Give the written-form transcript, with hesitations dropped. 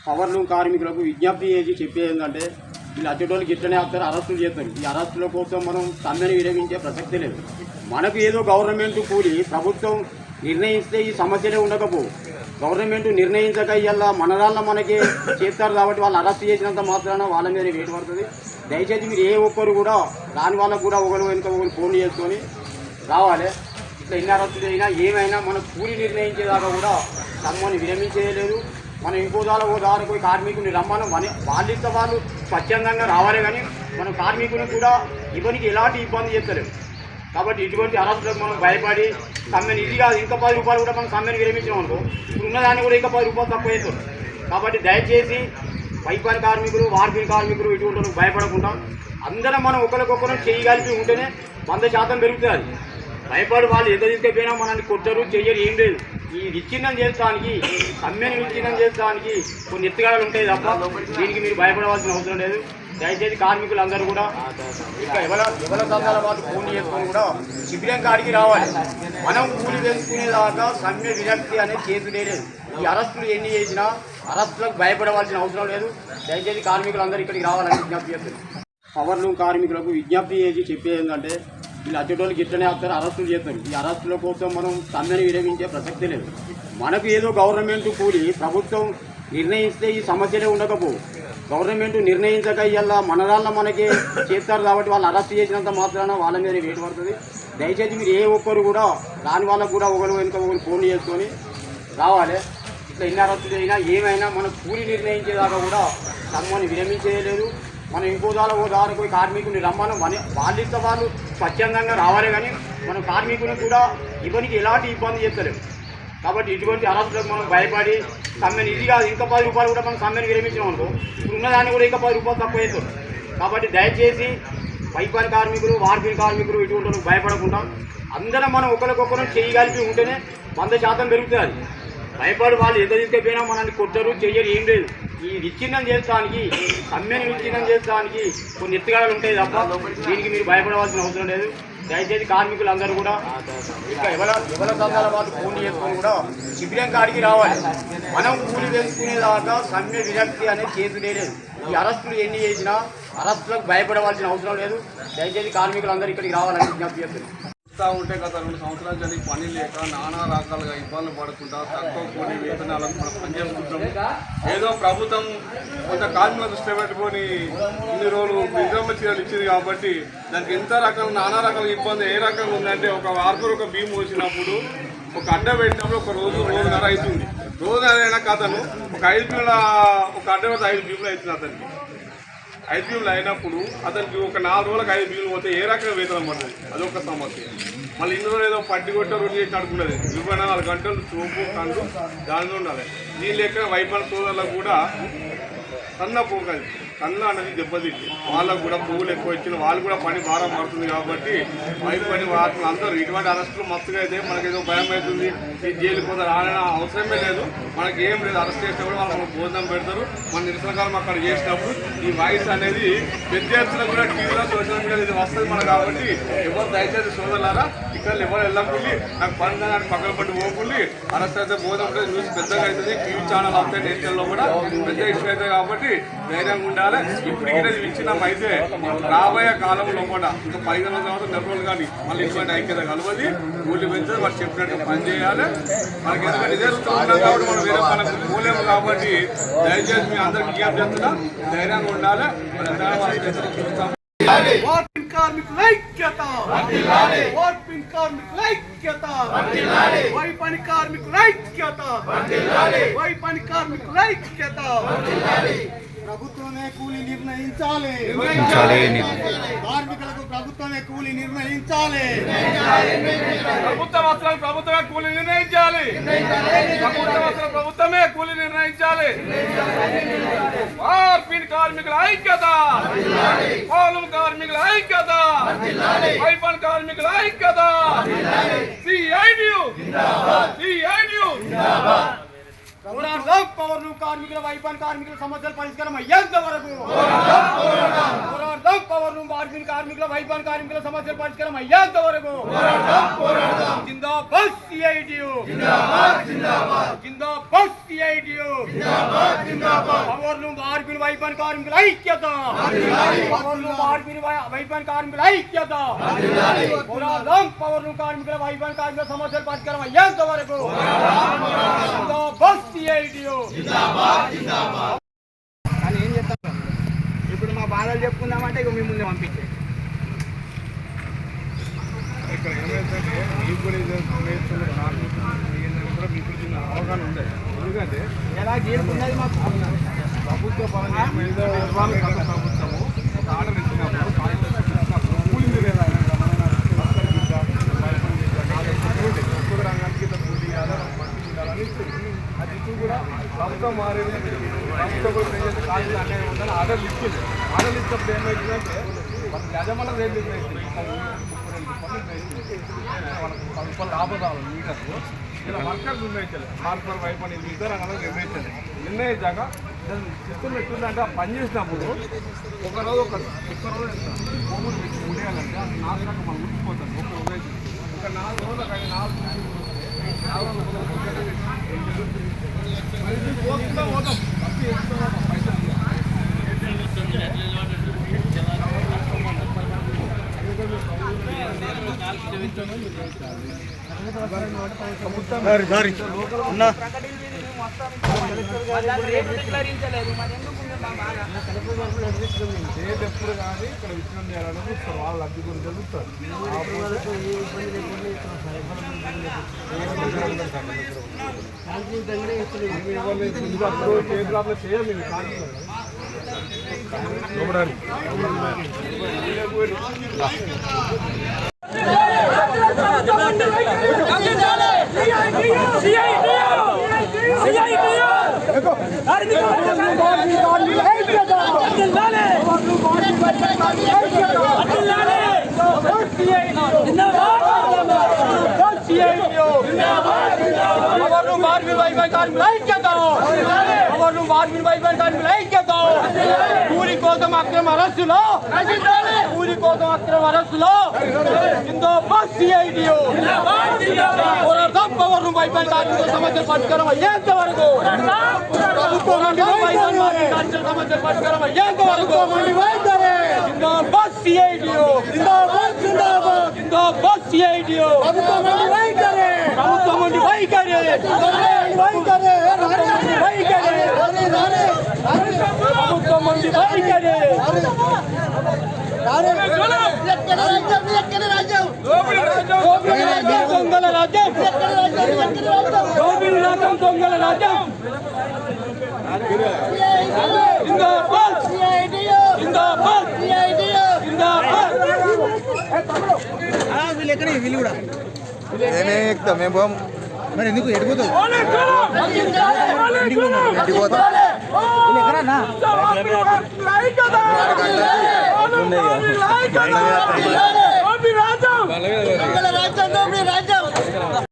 Powerloom కార్మికులకు విజ్ఞప్తి చేసి చెప్పేది ఏంటంటే వీళ్ళు అచ్చటోళ్ళకి ఇట్లనే వస్తారు, అరెస్టులు చేస్తారు. ఈ అరెస్టుల కోసం మనం సమ్మెను విరమించే ప్రసక్తి లేదు. మనకు ఏదో గవర్నమెంట్ కూలి ప్రభుత్వం నిర్ణయిస్తే ఈ సమస్యలే ఉండకపోవు. గవర్నమెంట్ నిర్ణయించక ఇవాళ మన దాంట్లో మనకి చేస్తారు కాబట్టి వాళ్ళు అరెస్ట్ చేసినంత మాత్రాన వాళ్ళ మీద వేటు పడుతుంది. దయచేసి మీరు ఏ ఒక్కరు కూడా రాని వాళ్ళకు కూడా ఒకరు వెనుక ఒకరు ఫోన్ చేసుకొని రావాలి. ఇట్లా ఎన్ని అరెస్టులు అయినా ఏమైనా మన కూలి నిర్ణయించేదాకా కూడా సమ్మెను విరమించేయలేదు. మనం ఇంకో దారి పోయి కార్మికుని రమ్మను వాళ్ళు ఇస్తే వాళ్ళు స్వచ్ఛందంగా రావాలి, కానీ మనం కార్మికుని కూడా ఇవ్వనికి ఎలాంటి ఇబ్బంది చేస్తలేము. కాబట్టి ఇటువంటి అరెస్టులకు మనం భయపడి సమ్మెను ఇది కాదు, ఇంకా 10 రూపాయలు కూడా మనం సమ్మెను విరమించాం అనుకో, ఇప్పుడు ఉన్నదాన్ని కూడా ఇంకా 10 రూపాయలు తక్కువ అవుతుంది. కాబట్టి దయచేసి పైపని కార్మికులు, వార్పిని కార్మికులు ఇటువంటి భయపడకుండా అందరం మనం ఒకరికొకరు చేయగలిపి ఉంటేనే 100% పెరుగుతుంది. భయపడి వాళ్ళు ఎంత తీసుకెళ్ళిపోయినా మనల్ని కొట్టరు, చెయ్యరు, ఏం లేదు. ఈ విచ్ఛిన్నం చేస్తానికి, సమ్మెను విచ్ఛిన్నం చేస్తానికి కొన్ని ఎత్తుగడలు ఉంటాయి తప్ప దీనికి మీరు భయపడవలసిన అవసరం లేదు. దయచేసి కార్మికులందరూ కూడా ఇంకా ఎవరి సంఘాల వాళ్ళు ఫోన్ చేసుకొని కూడా శిబిరం కాడికి రావాలి. మనం కూలి వేసుకునేదాకా సమ్మె విరక్తి అనేది చేతులే లేదు. ఈ అరెస్టులు ఎన్ని చేసినా అరెస్టులకు భయపడవలసిన అవసరం లేదు. దయచేసి కార్మికులందరూ ఇక్కడికి రావాలని విజ్ఞప్తి చేస్తారు. పవర్లూమ్ కార్మికులకు విజ్ఞప్తి చేసి చెప్పేది ఏంటంటే వీళ్ళు అచ్చటోళ్ళకి ఇట్లనే వస్తారు, అరెస్టులు చేస్తారు. ఈ అరెస్టుల కోసం మనం సమ్మెను విరమించే ప్రసక్తి లేదు. మనకు ఏదో గవర్నమెంట్ కూలి ప్రభుత్వం నిర్ణయిస్తే ఈ సమస్యలే ఉండకపోవు. గవర్నమెంట్ నిర్ణయించక ఇవాళ మన దాంట్లో మనకి చేస్తారు కాబట్టి వాళ్ళు అరెస్ట్ చేసినంత మాత్రాన వాళ్ళ మీద వేటు పడుతుంది. దయచేసి మీరు ఏ ఒక్కరు కూడా రాని వాళ్ళకు కూడా ఒకరు వెనుక ఒకరు ఫోన్ చేసుకొని రావాలి. ఇట్లా ఎన్ని అరెస్టులు అయినా ఏమైనా మన కూలి నిర్ణయించేదాకా కూడా సమ్మెను విరమించేయలేదు. మనం ఇంకో దారి పోయి కార్మికుని రమ్మను వాళ్ళు ఇస్తే వాళ్ళు స్వచ్ఛందంగా రావాలి, కానీ మనం కార్మికుని కూడా ఇవ్వనికి ఎలాంటి ఇబ్బంది చేస్తలేము. కాబట్టి ఇటువంటి అరెస్టులకు మనం భయపడి సమ్మెను ఇది కాదు, ఇంకా 10 రూపాయలు కూడా మనం సమ్మెను విరమించాం అనుకో, ఇప్పుడు ఉన్నదాన్ని కూడా ఇంకా 10 రూపాయలు తక్కువ అవుతుంది. కాబట్టి దయచేసి పైపని కార్మికులు, వార్పిని కార్మికులు ఇటువంటి భయపడకుండా అందరం మనం ఒకరికొకరు చేయగలిపి ఉంటేనే 100% పెరుగుతుంది. భయపడి వాళ్ళు ఎంత తీసుకెళ్ళిపోయినా మనల్ని కొట్టరు, చెయ్యరు, ఏం లేదు. ఈ విచ్ఛిన్నం చేస్తానికి, సమ్మెను విచ్ఛిన్నం చేస్తానికి కొన్ని ఎత్తుగడలు ఉంటాయి తప్ప దీనికి మీరు భయపడవలసిన అవసరం లేదు. దయచేసి కార్మికులందరూ కూడా ఇంకా ఎవరి సంఘాల వాళ్ళు ఫోన్ చేసుకొని కూడా శిబిరం కాడికి రావాలి. మనం కూలి వేసుకునేదాకా సమ్మె విరక్తి అనేది చేతులే లేదు. ఈ అరెస్టులు ఎన్ని చేసినా అరెస్టులకు భయపడవలసిన అవసరం లేదు. దయచేసి కార్మికులందరూ ఇక్కడికి రావాలని విజ్ఞప్తి చేస్తారు. ఉంటే గత 2 సంవత్సరాల నుంచి పని లేక నానా రకాలుగా ఇబ్బందులు పడకుండా తక్కువ కూలి వేతనాలకు మనం పనిచేసుకుంటాము. ఏదో ప్రభుత్వం కొంత కార్మికుల దృష్టి పెట్టుకొని ఇన్ని రోజులు విశ్రమ చీరలు ఇచ్చింది కాబట్టి దానికి ఎంత రకాల నానా రకాల ఇబ్బంది ఏ రకంగా ఉందంటే, ఒక వార్పులు ఒక బియ్యం వచ్చినప్పుడు ఒక అడ్డ పెట్టినప్పుడు ఒక రోజున్నర అవుతుంది. రోజున్నర అయినా కథను ఒక 5 బియ్యంల ఒక అడ్డ పెడితే 5 బియ్యంలు అవుతుంది. అతనికి 5 బియ్యంలు అయినప్పుడు అతనికి ఒక 4 రోజులకు 5 బియ్యంలు పోతే ఏ రకంగా వేతనం పడుతుంది? అదొక సమస్య. మళ్ళీ ఇందులో ఏదో పట్టి కొట్ట రోజు చేసి నడుపుకున్నది 24 గంటలు చూపు కళ్ళు దానిలో ఉండాలి. దీని లెక్క వైపల్ సోదరులకు కూడా సన్న పోగలి కళ్ళు అనేది దెబ్బతింది. వాళ్ళకు కూడా పువ్వులు ఎక్కువ ఇచ్చిన వాళ్ళు కూడా పని భారం పడుతుంది. కాబట్టి వైపని వాటిని అందరూ ఇటువంటి అరెస్టులు మస్తుగా అయితే మనకేదో భయం అవుతుంది. ఈ జైలు పోతే రాని అవసరమే లేదు, మనకి ఏం లేదు. అరెస్ట్ చేస్తే కూడా వాళ్ళు మనకు భోజనం పెడతారు. మన నిరసనకాలం అక్కడ చేసినప్పుడు ఈ వాయిస్ అనేది విద్యార్థులకు కూడా టీవీలో సోషల్ మీడియాలో ఇది వస్తుంది మనకు. కాబట్టి ఎవరు దయచేసి సోదరులారా ఇక్కడ ఎవరు వెళ్ళకుండా నాకు పని దాన్ని పక్కన పట్టి పోకుండా అరెస్ట్ అయితే భోజనం న్యూస్ పెద్దగా అవుతుంది. టీవీ ఛానల్ అవుతాయి, నేషనల్లో కూడా పెద్ద ఇష్యూ అవుతాయి. కాబట్టి ధైర్యంగా ఉండాలి. ఇప్పటికీ ఇచ్చినాం అయితే రాబోయే కాలంలో కూడా ఇంకా 15 సంవత్సరాలు నెలలు కానీ మళ్ళీ ఇటువంటి ఐక్యత కలవది, కూలి పెంచదు, వాళ్ళు చెప్పినట్టు పని చేయాలి. మనకి ఎందుకంటే ఇదే ఉన్నాం కాబట్టి మనం వేరే మనకు పోలేము. కాబట్టి దయచేసి మీ అందరికి విజ్ఞప్తి చేస్తున్నా, ధైర్యంగా ఉండాలి. చూస్తాం. కార్మికుల ఐక్యత, కార్మికుల ఐక్యత, వైపని కార్మికుల ఐక్యత, వైపని కార్మికుల ఐక్యత. ప్రభుత్వమే కూలి నిర్ణయించాలి, కార్మికులకు ప్రభుత్వమే కూలి నిర్ణయించాలి. ప్రభుత్వమే కూలి నిర్ణయించాలి, ప్రభుత్వమే కూలి నిర్ణయించాలి. వార్పిని కార్మికుల ఐక్యత, పవర్లూమ్ కార్మికుల ఐక్యత, వైపన్ కార్మికుల ఐక్యత. CITU పోరాడదాం పవర్ లూమ్ కార్మికుల వైఫల్య కార్మికుల సమస్యల పరిష్కారం అయ్యేంత వరకు పోరాడదాం పవర్ లూమ్ కార్మికుల వైఫల్య కార్మికుల సమస్యల పరిష్కారం అయ్యేంత వరకు జిందాబాద్ సిఐటియు జిందాబాద్ సిఐటియు పవర్ లూమ్ కార్మికుల వైఫల్య కార్మికుల ఐక్యత పవర్ లూమ్ వైఫల్య కార్మికుల ఐక్యత పోరాడదాం పవర్ లూమ్ కార్మికుల వైఫల్య కార్మికుల సమస్యల పరిష్కారం అయ్యేంత వరకు జిందాబాద్ సిఐటియు కానీ ఏం చెప్తాం ఇప్పుడు మా బాధలు చెప్పుకుందామంటే ఇక మీ ముందే పంపించే ఇక్కడ ఏమైందంటే మీకు కూడా ఇది నేర్చుకున్న కార్మికులు కూడా మీకు చిన్న అవగాహన ఉండే ఎందుకంటే ఎలా గీరుకున్నది మాకు ప్రభుత్వ పరంగా ఏమైందో గత ప్రభుత్వము ఒక ఆర్డర్ ఇచ్చినప్పుడు కార్మికులు కూలి మీద ఒక్కొక్క రంగానికి ఇంత కూలి ఉండాలని ఇస్తుంది అది ఇప్పుడు కూడా ప్రభుత్వం మారేది ప్రభుత్వం కూడా ప్రజలు కార్మికులు అన్యాయం ఉందని ఆర్డర్లు ఇచ్చింది ఆర్డర్లు ఇచ్చినప్పుడు ఏమైతుందంటే వాళ్ళ యజమానులు రేట్ నిర్ణయిస్తుంది వాళ్ళకి 10 రూపాయలు లాభం రావాలి మీటర్లు ఇలా వర్కర్స్ నిర్ణయించాలి హార్పర్ వైప్ అని మిగతా రంగాల్లో నిర్ణయించాలి నిర్ణయించాక సిస్టమ్ ఎట్లుందంటే ఆ పని చేసినప్పుడు ఒక్క రోజు భూములు ఉండేయాలంటే అది 4 గంటలు మనం ఉడికిపోతాం ఒక్క రోజు ఇంకా 4 రోజులు కానీ 4 పోతుందా పోతాం బస్సు వేసుకుంటాం పైసలు ఎప్పుడు కానీ ఇక్కడ విచ్ఛిన్నం చేయాలని చూస్తారు వాళ్ళు లబ్ధి గురించి జరుగుతారు చేతులు చేయాలి కూలి కోసం అక్రమ అరెస్టులో జిందాబాద్ సిఐటియు పోరాడదాం పవర్ లూమ్ వైఫల్య కార్మికుల సమస్యల పరిష్కారం అయ్యేంత వరకు సమస్యల పరిష్కారం అయ్యేంత వరకు జిందాబాద్ సిఐటియు జిందాబాద్ సిఐటియు ప్రభుత్వం నుండి వైఖరి ప్రభుత్వం నుండి వైఖరి దొంగల రాజ్యం దొంగల రాజ్యం జిందాబాద్ జిందాబాద్ జిందాబాద్ వీళ్ళు ఎక్కడ వీళ్ళు కూడా నేనే ఎక్కుతా మేము పోము మరి ఎందుకు ఎడిపోతావు ఎక్కడికి పోతాం